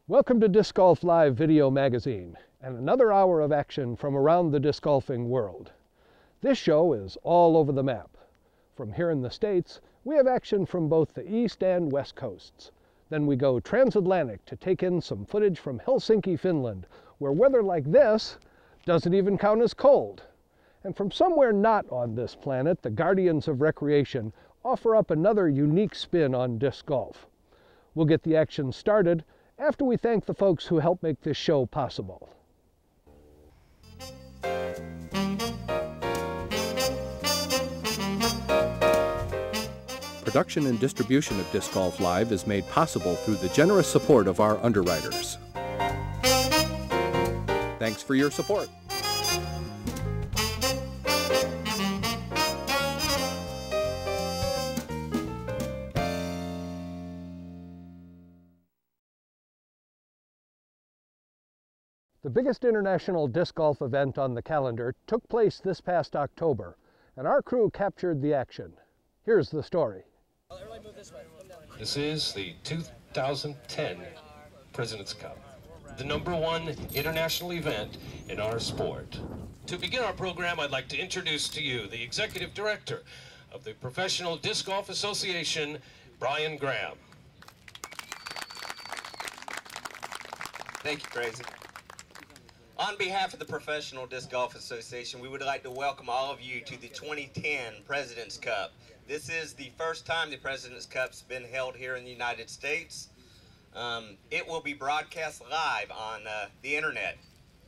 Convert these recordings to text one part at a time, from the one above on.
Welcome to Disc Golf Live Video Magazine and another hour of action from around the disc golfing world. This show is all over the map. From here in the States, we have action from both the East and West Coasts. Then we go transatlantic to take in some footage from Helsinki, Finland, where weather like this doesn't even count as cold. And from somewhere not on this planet, the Guardians of Recreation offer up another unique spin on disc golf. We'll get the action started after we thank the folks who helped make this show possible. Production and distribution of Disc Golf Live is made possible through the generous support of our underwriters. Thanks for your support. The biggest international disc golf event on the calendar took place this past October, and our crew captured the action. Here's the story. This is the 2010 President's Cup, the #1 international event in our sport. To begin our program, I'd like to introduce to you the Executive Director of the Professional Disc Golf Association, Brian Graham. Thank you, Crazy. On behalf of the Professional Disc Golf Association, we would like to welcome all of you to the 2010 President's Cup. This is the first time the President's Cup's been held here in the United States. It will be broadcast live on the internet,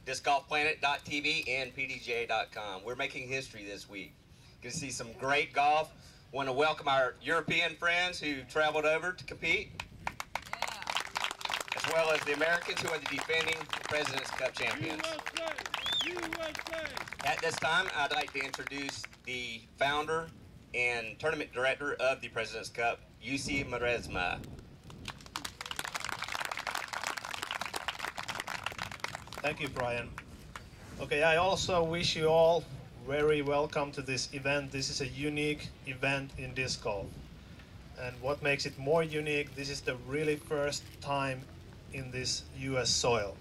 discgolfplanet.tv and pdga.com. We're making history this week. Going to see some great golf. Want to welcome our European friends who traveled over to compete, as well as the Americans who are the defending President's Cup champions. At this time, I'd like to introduce the founder and tournament director of the President's Cup, Jussi Maresma. Thank you, Brian. Okay, I also wish you all very welcome to this event. This is a unique event in disc golf. And what makes it more unique, this is the really first time in this US soil.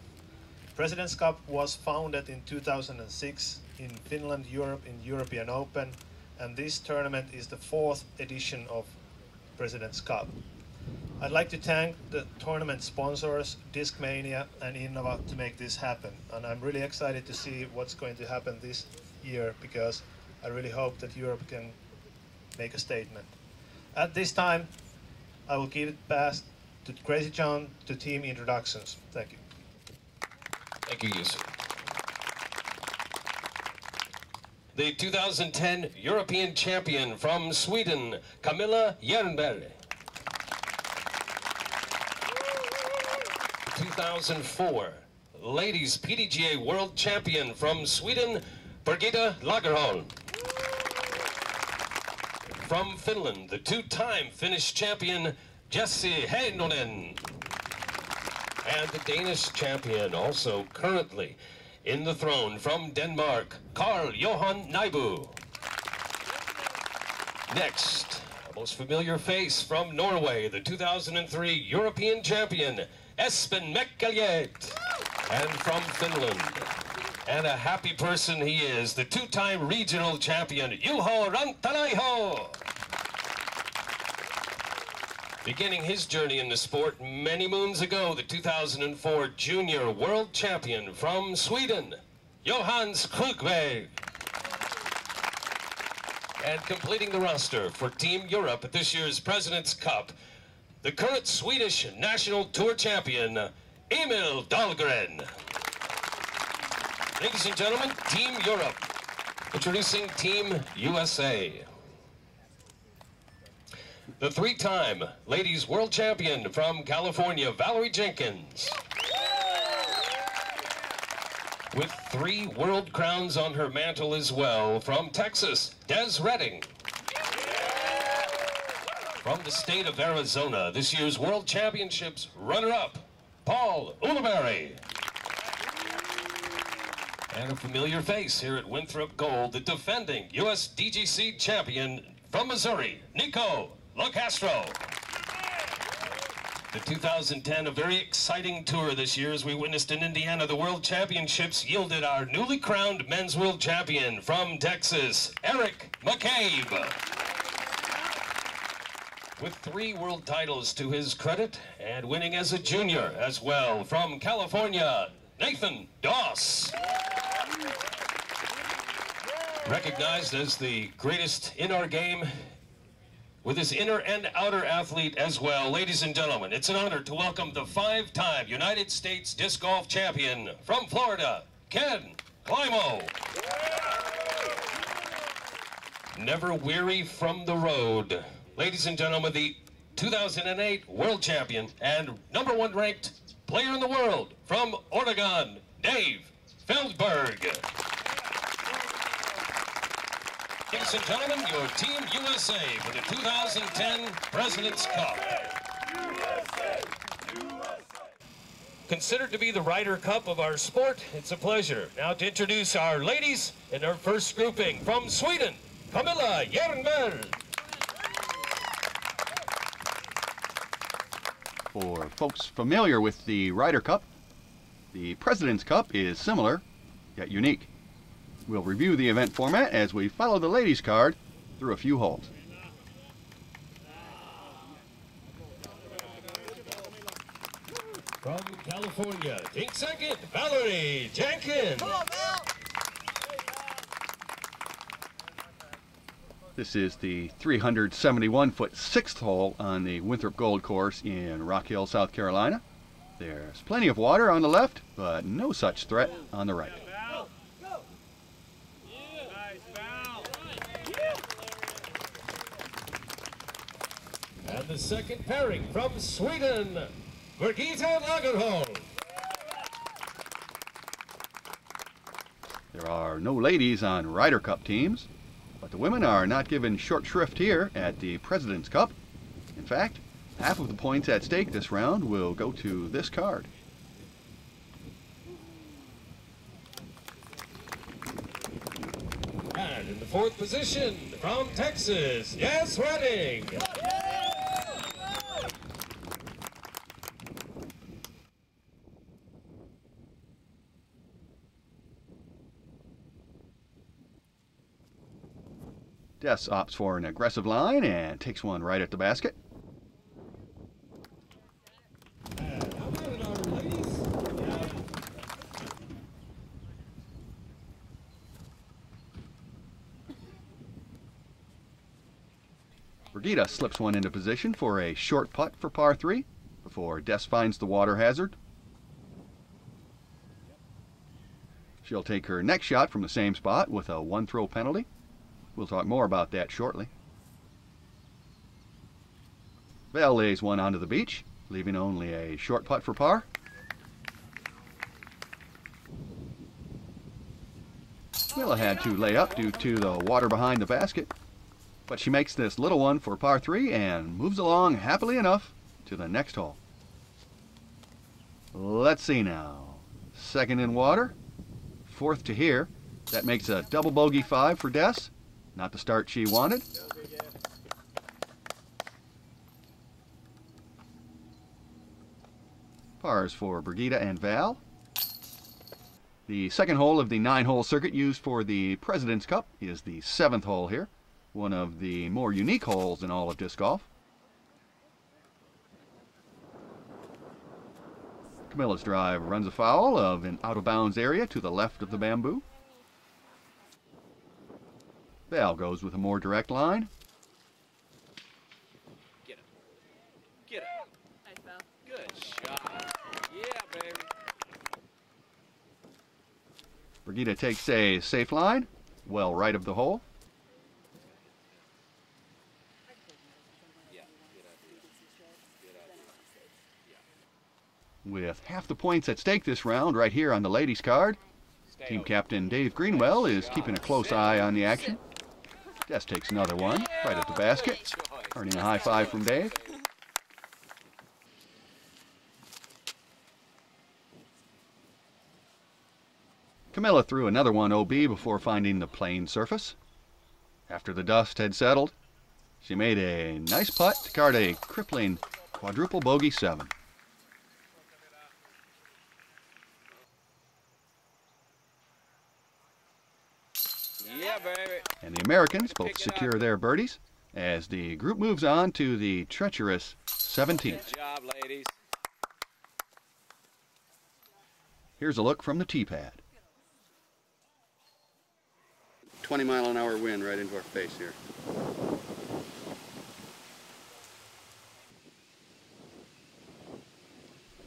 President's Cup was founded in 2006 in Finland, Europe, in European Open, and this tournament is the 4th edition of President's Cup. I'd like to thank the tournament sponsors, Discmania and Innova, to make this happen. And I'm really excited to see what's going to happen this year, because I really hope that Europe can make a statement. At this time, I will give it past to Crazy John to team introductions. Thank you. Thank you, Jussi. The 2010 European champion from Sweden, Camilla Jernberg. 2004 Ladies PDGA World Champion from Sweden, Birgitta Lagerholm. From Finland, the 2-time Finnish champion, Jesse Heinonen. And the Danish champion, also currently in the throne, from Denmark, Carl Johan Nybu. Next, a most familiar face from Norway, the 2003 European champion, Espen Mekkeljet. And from Finland, and a happy person he is, the 2-time regional champion, Juha Alkkiomaki. Beginning his journey in the sport many moons ago, the 2004 Junior World Champion from Sweden, Johans Krugberg. And completing the roster for Team Europe at this year's President's Cup, the current Swedish National Tour Champion, Emil Dahlgren. Ladies and gentlemen, Team Europe, introducing Team USA. The 3-time Ladies World Champion from California, Valerie Jenkins. With 3 world crowns on her mantle as well, from Texas, Des Redding. From the state of Arizona, this year's World Championships runner-up, Paul Ulibarri. And a familiar face here at Winthrop Gold, the defending US DGC champion from Missouri, Nico LaCastro. The 2010, a very exciting tour this year as we witnessed in Indiana. The World Championships yielded our newly crowned men's world champion from Texas, Eric McCabe. With 3 world titles to his credit and winning as a junior as well. From California, Nathan Doss. Recognized as the greatest in our game, with his inner and outer athlete as well. Ladies and gentlemen, it's an honor to welcome the 5-time United States Disc Golf Champion from Florida, Ken Climo. Never weary from the road. Ladies and gentlemen, the 2008 World Champion and #1 ranked player in the world from Oregon, Dave Feldberg. Ladies and gentlemen, your Team USA for the 2010 President's Cup. Considered to be the Ryder Cup of our sport, it's a pleasure now to introduce our ladies in our first grouping. From Sweden, Camilla Järnberg. For folks familiar with the Ryder Cup, the President's Cup is similar, yet unique. We'll review the event format as we follow the ladies' card through a few holes. From California, take second, Valerie Jenkins. This is the 371-foot 6th hole on the Winthrop Gold Course in Rock Hill, South Carolina. There's plenty of water on the left, but no such threat on the right. And the second pairing from Sweden, Birgitta Lagerholm. There are no ladies on Ryder Cup teams, but the women are not given short shrift here at the President's Cup. In fact, half of the points at stake this round will go to this card. And in the 4th position, from Texas, Yes Redding. Des opts for an aggressive line and takes one right at the basket. Birgitta slips one into position for a short putt for par 3 before Des finds the water hazard. She'll take her next shot from the same spot with a 1-throw penalty. We'll talk more about that shortly. Val lays one onto the beach, leaving only a short putt for par. Camilla had to lay up due to the water behind the basket, but she makes this little one for par 3 and moves along happily enough to the next hole. Let's see now. 2nd in water, 4th to here. That makes a double bogey 5 for Des. Not the start she wanted. Pars for Birgitta and Val. The second hole of the 9-hole circuit used for the President's Cup is the 7th hole here, one of the more unique holes in all of disc golf. Camilla's drive runs afoul of an out-of-bounds area to the left of the bamboo. Val goes with a more direct line. Get him. Get him. Nice, Val. Good shot. Yeah, baby. Birgitta takes a safe line, well right of the hole. With half the points at stake this round right here on the ladies' card, team captain Dave Greenwell is keeping a close eye on the action. Des takes another one right at the basket, earning a high 5 from Dave. Camilla threw another one OB before finding the plain surface. After the dust had settled, she made a nice putt to card a crippling quadruple bogey 7. Yeah, baby. And the Americans both secure their birdies as the group moves on to the treacherous 17th. Good job, ladies. Here's a look from the tee pad. 20-mile-an-hour wind right into our face here.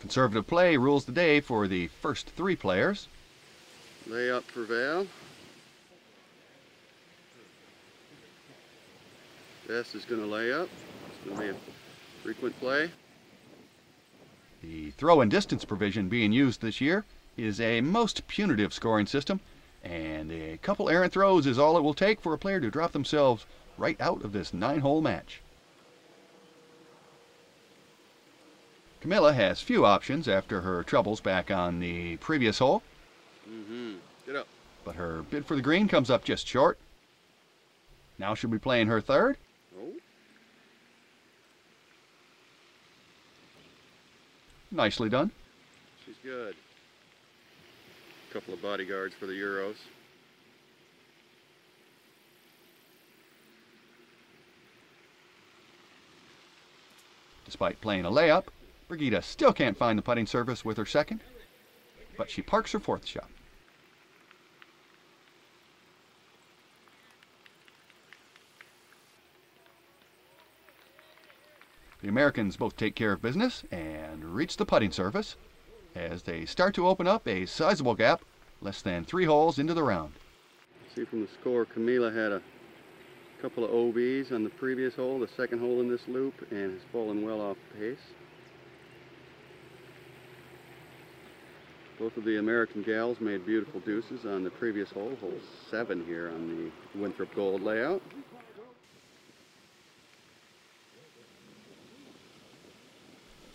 Conservative play rules the day for the first 3 players. Lay up for Val. Bess is going to lay up. It's going to be a frequent play. The throw and distance provision being used this year is a most punitive scoring system, and a couple errant throws is all it will take for a player to drop themselves right out of this 9-hole match. Camilla has few options after her troubles back on the previous hole. Get up. But her bid for the green comes up just short. Now she'll be playing her third. Nicely done. She's good. A couple of bodyguards for the Euros. Despite playing a layup, Brigitte still can't find the putting surface with her second, but she parks her 4th shot. The Americans both take care of business and reach the putting surface as they start to open up a sizable gap less than 3 holes into the round. See from the score, Camila had a couple of OBs on the previous hole, the second hole in this loop, and has fallen well off pace. Both of the American gals made beautiful deuces on the previous hole, hole 7 here on the Winthrop Gold layout.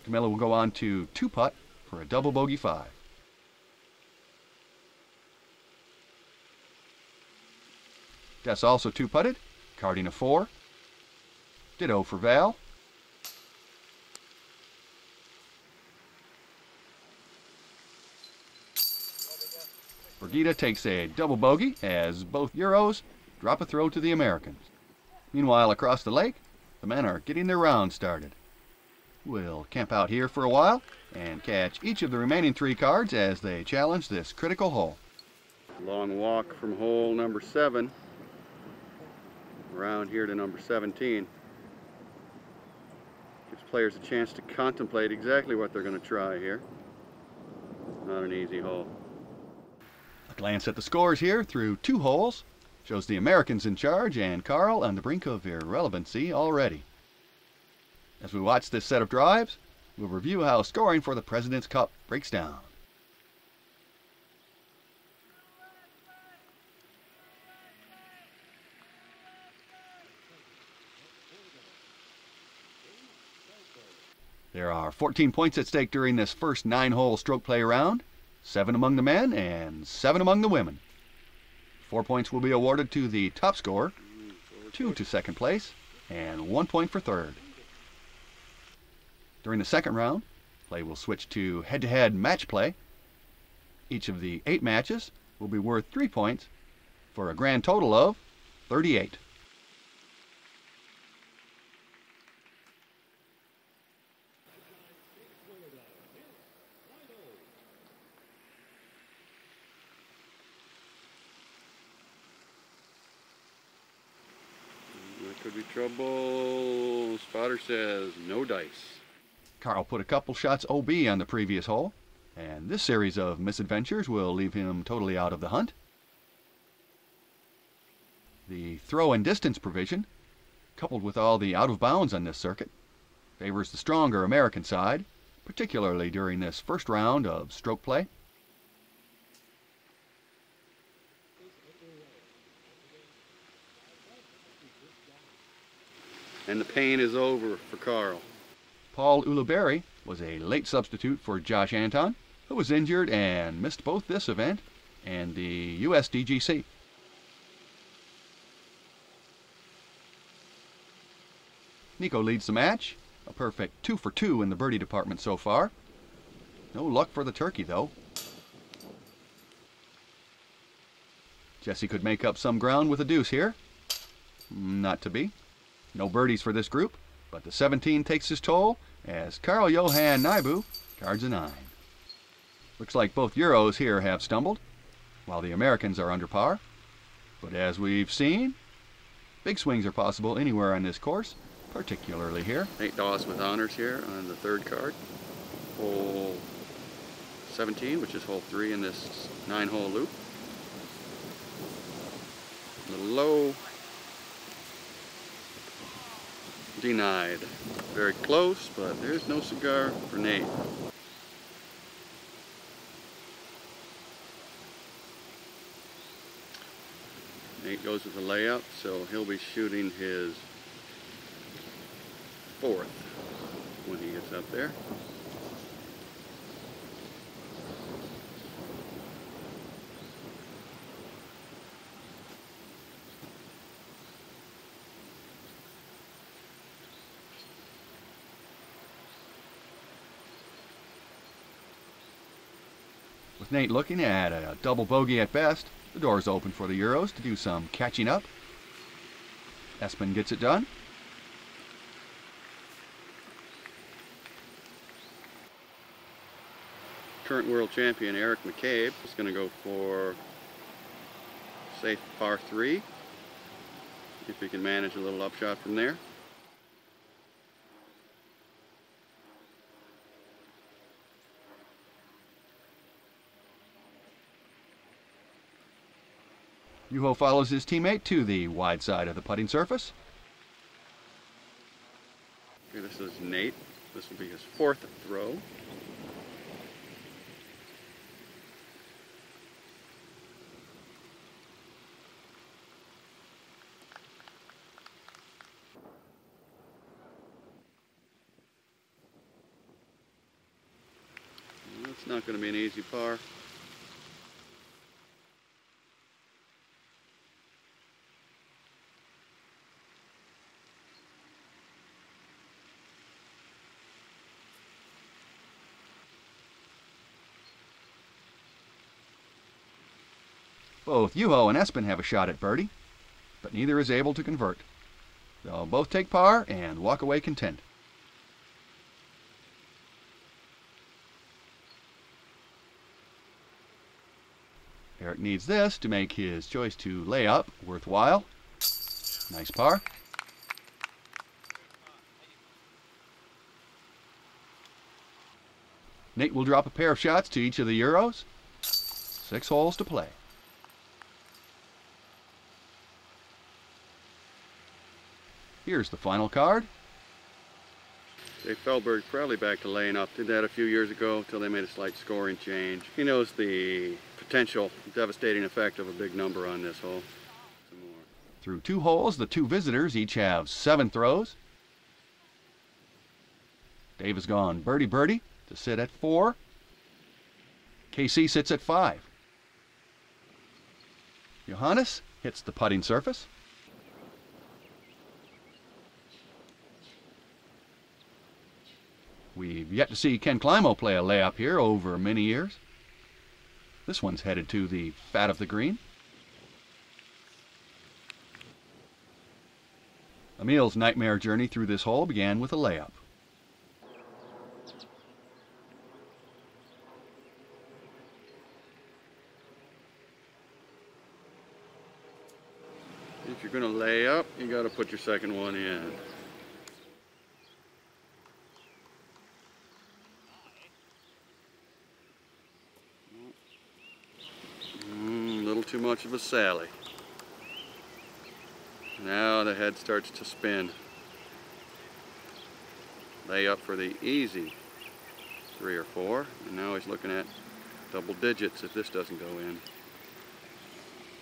Camilla will go on to 2-putt for a double bogey 5. Des also 2-putted, carding a 4. Ditto for Val. Brigitte takes a double bogey as both Euros drop a throw to the Americans. Meanwhile, across the lake, the men are getting their round started. We'll camp out here for a while and catch each of the remaining 3 cards as they challenge this critical hole. Long walk from hole number 7 around here to number 17. Gives players a chance to contemplate exactly what they're going to try here. Not an easy hole. A glance at the scores here through 2 holes shows the Americans in charge and Carl on the brink of irrelevancy already. As we watch this set of drives, we'll review how scoring for the President's Cup breaks down. There are 14 points at stake during this first 9-hole stroke play round, 7 among the men and 7 among the women. 4 points will be awarded to the top scorer, 2 to second place, and 1 point for third. During the second round, play will switch to head-to-head match play. Each of the 8 matches will be worth 3 points for a grand total of 38. There could be trouble. Spotter says no dice. Carl put a couple shots OB on the previous hole, and this series of misadventures will leave him totally out of the hunt. The throw and distance provision, coupled with all the out of bounds on this circuit, favors the stronger American side, particularly during this first round of stroke play. And the pain is over for Carl. Paul Ulibarri was a late substitute for Josh Anton, who was injured and missed both this event and the USDGC. Nico leads the match, A perfect 2 for 2 in the birdie department so far. No luck for the turkey, though. Jesse could make up some ground with a deuce here. Not to be. No birdies for this group, but the 17 takes his toll as Carl Johan Nybu cards a 9. Looks like both Euros here have stumbled, while the Americans are under par. But as we've seen, big swings are possible anywhere on this course, particularly here. Nate Dawes with honors here on the 3rd card. Hole 17, which is hole 3 in this 9-hole loop. The low, denied. Very close, but there's no cigar for Nate. Nate goes with a layup, so he'll be shooting his 4th when he gets up there. With Nate looking at a double bogey at best, the door's open for the Euros to do some catching up. Espen gets it done. Current world champion Eric McCabe is going to go for safe par 3. If he can manage a little upshot from there. Juha follows his teammate to the wide side of the putting surface. Okay, this is Nate. This will be his 4th throw. It's not going to be an easy par. Both Juha and Espen have a shot at birdie, but neither is able to convert. They'll both take par and walk away content. Eric needs this to make his choice to lay up worthwhile. Nice par. Nate will drop a pair of shots to each of the Euros. 6 holes to play. Here's the final card. Dave Feldberg probably back to laying up. Did that a few years ago until they made a slight scoring change. He knows the potential devastating effect of a big number on this hole. Some more. Through 2 holes, the 2 visitors each have 7 throws. Dave has gone birdie birdie to sit at 4. KC sits at 5. Johannes hits the putting surface. We've yet to see Ken Climo play a layup here over many years. This one's headed to the fat of the green. Emil's nightmare journey through this hole began with a layup. If you're going to lay up, you got to put your second one in. Too much of a sally. Now the head starts to spin. Lay up for the easy 3 or 4, and now he's looking at double digits if this doesn't go in.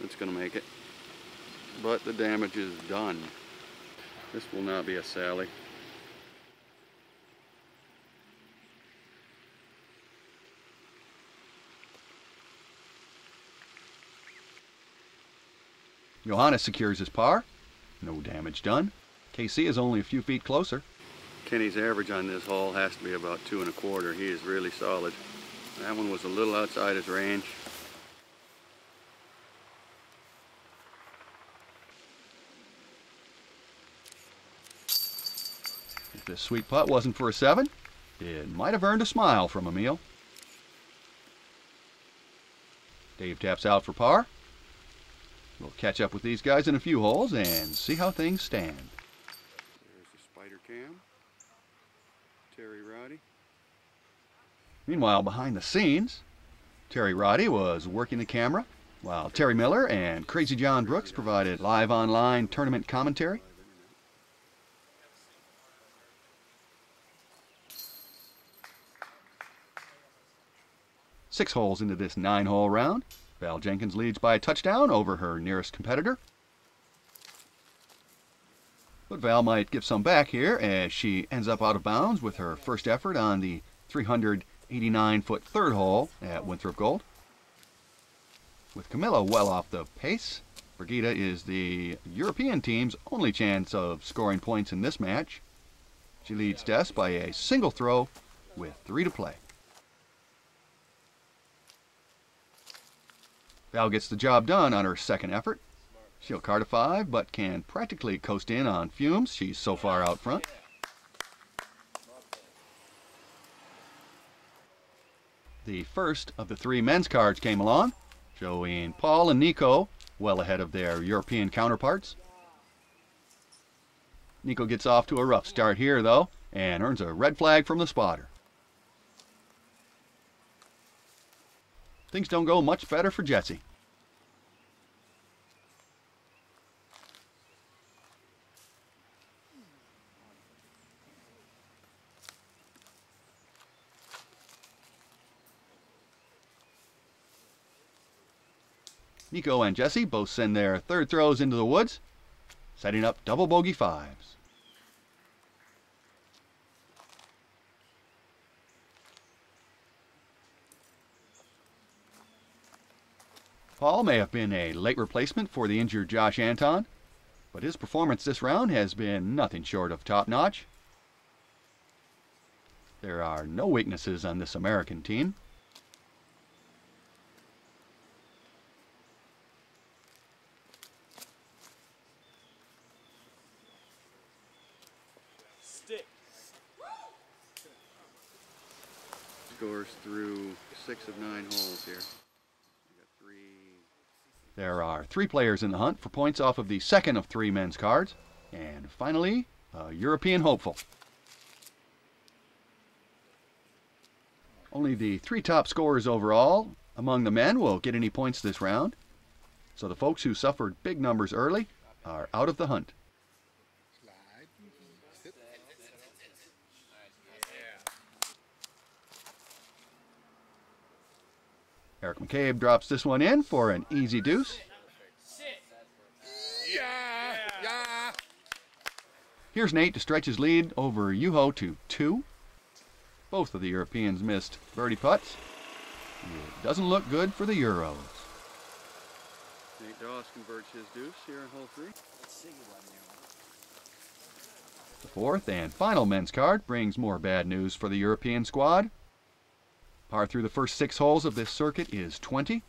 It's going to make it, but the damage is done. This will not be a sally. Johannes secures his par. No damage done. KC is only a few feet closer. Kenny's average on this hole has to be about 2 1/4. He is really solid. That one was a little outside his range. If this sweet putt wasn't for a 7, it might have earned a smile from Emil. Dave taps out for par. We'll catch up with these guys in a few holes and see how things stand. There's the spider cam. Terry Roddy. Meanwhile, behind the scenes, Terry Roddy was working the camera, while Terry Miller and Crazy John Brooks provided live online tournament commentary. Six holes into this 9-hole round, Val Jenkins leads by a touchdown over her nearest competitor. But Val might give some back here as she ends up out of bounds with her first effort on the 389-foot third hole at Winthrop Gold. With Camilla well off the pace, Brigida is the European team's only chance of scoring points in this match. She leads Des by a single throw with 3 to play. Val gets the job done on her second effort. She'll card a 5, but can practically coast in on fumes. She's so far out front. The first of the 3 men's cards came along, showing Paul and Nico well ahead of their European counterparts. Nico gets off to a rough start here, though, and earns a red flag from the spotter. Things don't go much better for Jetsy. Nico and Jesse both send their third throws into the woods, setting up double bogey 5s. Paul may have been a late replacement for the injured Josh Anton, but his performance this round has been nothing short of top-notch. There are no weaknesses on this American team. Scores through 6 of 9 holes here. There are 3 players in the hunt for points off of the second of 3 men's cards. And finally, a European hopeful. Only the 3 top scorers overall among the men will get any points this round. So the folks who suffered big numbers early are out of the hunt. Eric McCabe drops this one in for an easy deuce. Yeah. Here's Nate to stretch his lead over Juho to 2. Both of the Europeans missed birdie putts. It doesn't look good for the Euros. Nate Doss converts his deuce here in hole 3. The fourth and final men's card brings more bad news for the European squad. Par through the first 6 holes of this circuit is 20.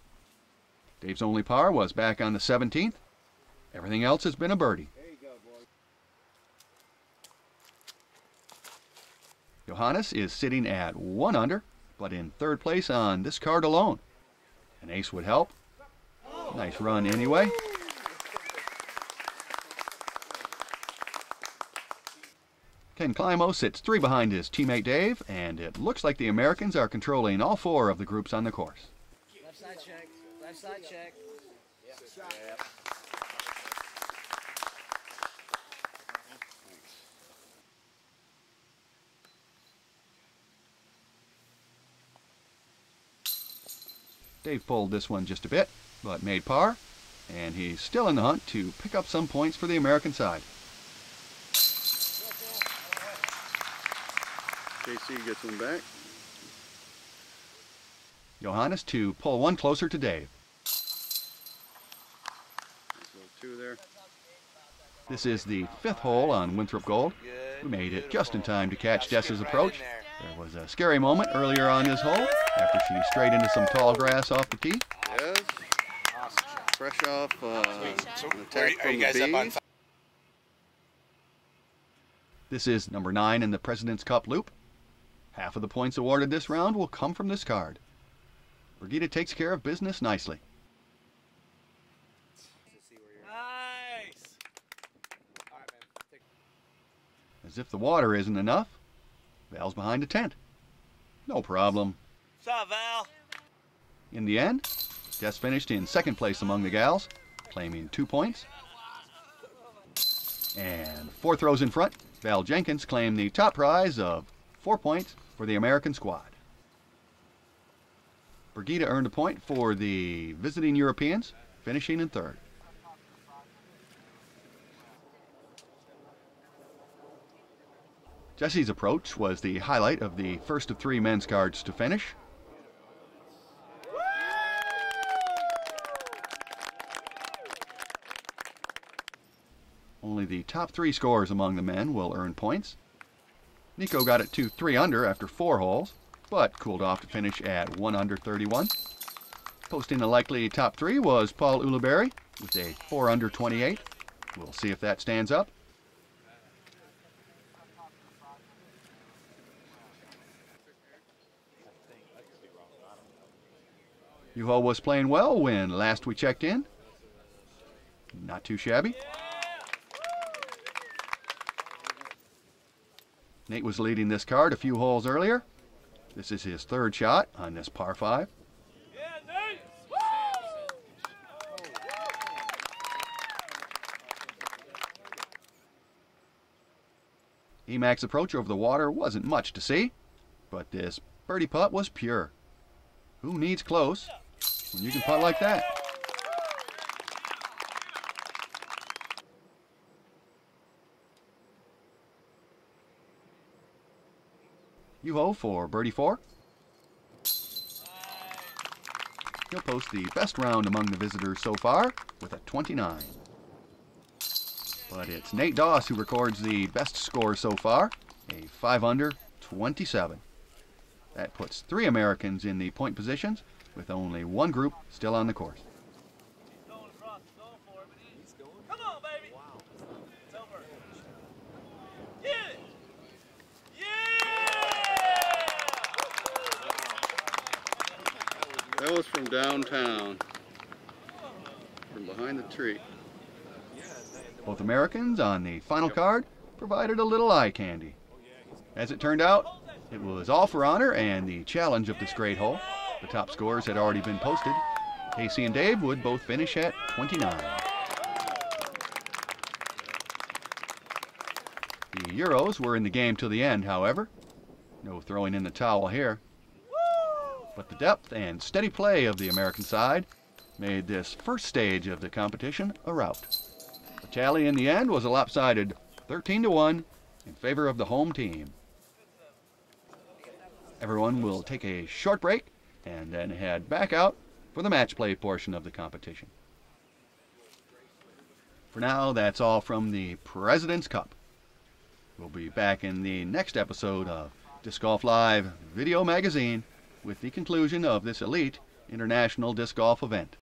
Dave's only par was back on the 17th. Everything else has been a birdie. Johannes is sitting at 1 under, but in 3rd place on this card alone. An ace would help. Nice run anyway. Ken Climo sits 3 behind his teammate Dave, and it looks like the Americans are controlling all 4 of the groups on the course. Left side check. Left side check. Yep. Dave pulled this one just a bit, but made par, and he's still in the hunt to pick up some points for the American side. JC gets one back. Johannes to pull one closer to Dave. There's 2 there. This is the 5th hole on Winthrop Gold. Good. We made it just in time to catch Jess's approach. There was a scary moment earlier on this hole after she strayed into some tall grass off the tee. Yes. Fresh off an attack from the bees. This is number 9 in the President's Cup loop. Half of the points awarded this round will come from this card. Brigida takes care of business nicely. Nice. As if the water isn't enough, Val's behind a tent. No problem. What's up, Val? In the end, Jess finished in second place among the gals, claiming 2 points. And 4 throws in front, Val Jenkins claimed the top prize of 4 points for the American squad. Brigida earned a point for the visiting Europeans, finishing in third. Jesse's approach was the highlight of the first of 3 men's cards to finish. Only the top 3 scores among the men will earn points. Nico got it to 3 under after 4 holes, but cooled off to finish at 1 under 31. Posting the likely top 3 was Paul Ulibarri with a 4 under 28. We'll see if that stands up. Juha was playing well when last we checked in. Not too shabby. Nate was leading this card a few holes earlier. This is his 3rd shot on this par 5. Emac's approach over the water wasn't much to see, but this birdie putt was pure. Who needs close when you can putt like that? Juha for birdie 4. He'll post the best round among the visitors so far with a 29. But it's Nate Doss who records the best score so far, a 5 under 27. That puts 3 Americans in the point positions with only 1 group still on the course. Come on, baby. Wow. It's over. Get it. Yeah! That was from downtown, from behind the tree. Both Americans on the final card provided a little eye candy. As it turned out, it was all for honor and the challenge of this great hole. The top scores had already been posted. Casey and Dave would both finish at 29. The Euros were in the game till the end, however. No throwing in the towel here. But the depth and steady play of the American side made this first stage of the competition a rout. The tally in the end was a lopsided 13-1 in favor of the home team. Everyone will take a short break and then head back out for the match play portion of the competition. For now, that's all from the President's Cup. We'll be back in the next episode of Disc Golf Live Video Magazine with the conclusion of this elite international disc golf event.